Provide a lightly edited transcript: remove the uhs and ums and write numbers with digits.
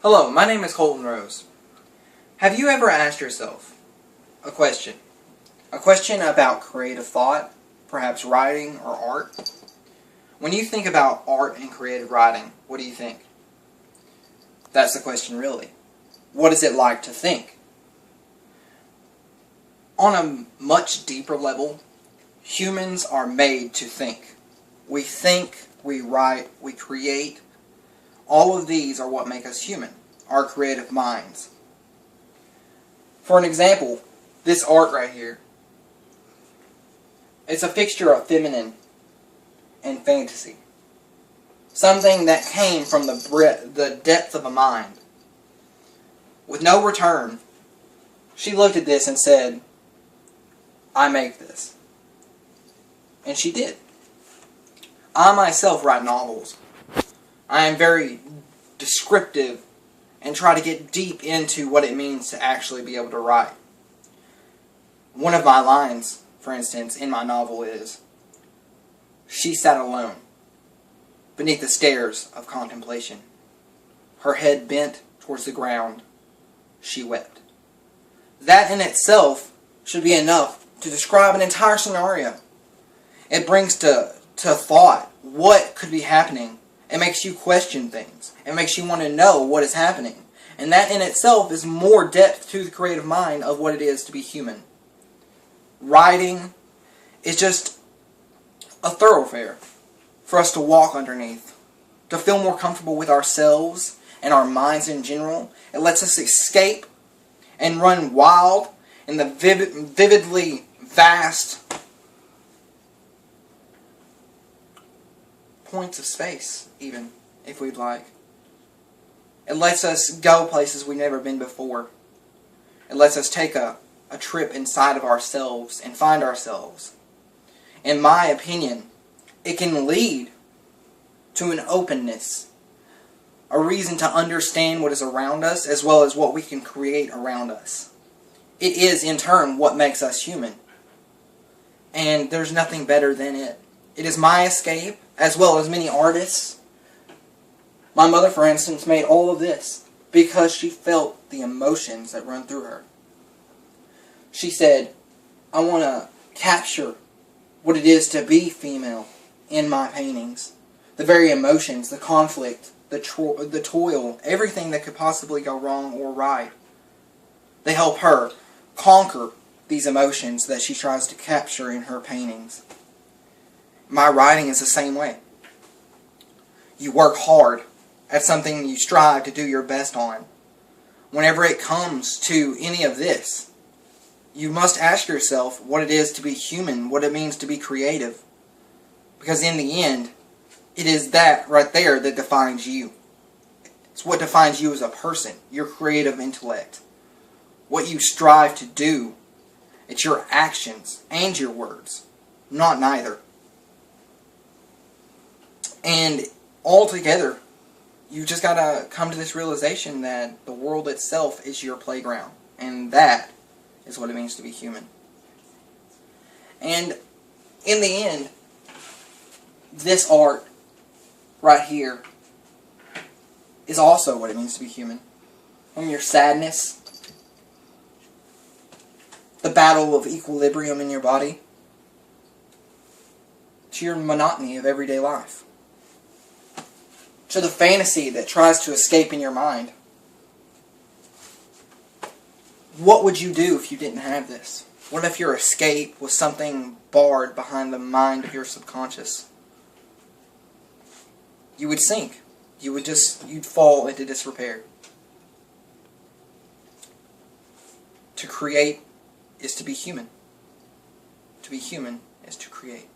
Hello, my name is Colten Rose. Have you ever asked yourself a question? A question about creative thought, perhaps writing or art? When you think about art and creative writing, what do you think? That's the question really. What is it like to think? On a much deeper level, humans are made to think. We think, we write, we create. All of these are what make us human, our creative minds. For an example, this art right here, it's a fixture of feminine and fantasy. Something that came from the depth of a mind. With no return, she looked at this and said, I make this. And she did. I myself write novels. I am very descriptive and try to get deep into what it means to actually be able to write. One of my lines, for instance, in my novel is, she sat alone, beneath the stairs of contemplation. Her head bent towards the ground, she wept. That in itself should be enough to describe an entire scenario. It brings to thought what could be happening. It makes you question things. It makes you want to know what is happening. And that in itself is more depth to the creative mind of what it is to be human. Writing is just a thoroughfare for us to walk underneath, to feel more comfortable with ourselves and our minds in general. It lets us escape and run wild in the vividly vast points of space, even, if we'd like. It lets us go places we've never been before. It lets us take a trip inside of ourselves and find ourselves. In my opinion, it can lead to an openness, a reason to understand what is around us as well as what we can create around us. It is, in turn, what makes us human. And there's nothing better than it. It is my escape, as well as many artists. My mother, for instance, made all of this because she felt the emotions that run through her. She said, I want to capture what it is to be female in my paintings. The very emotions, the conflict, the toil, everything that could possibly go wrong or right. They help her conquer these emotions that she tries to capture in her paintings. My writing is the same way. You work hard at something you strive to do your best on. Whenever it comes to any of this, you must ask yourself what it is to be human, what it means to be creative. Because in the end, it is that right there that defines you. It's what defines you as a person, your creative intellect. What you strive to do. It's your actions and your words, not neither. And altogether, you just got to come to this realization that the world itself is your playground. And that is what it means to be human. And in the end, this art right here is also what it means to be human. From your sadness, the battle of equilibrium in your body, to your monotony of everyday life, to the fantasy that tries to escape in your mind. What would you do if you didn't have this? What if your escape was something barred behind the mind of your subconscious? You would sink. You'd fall into disrepair. To create is to be human. To be human is to create.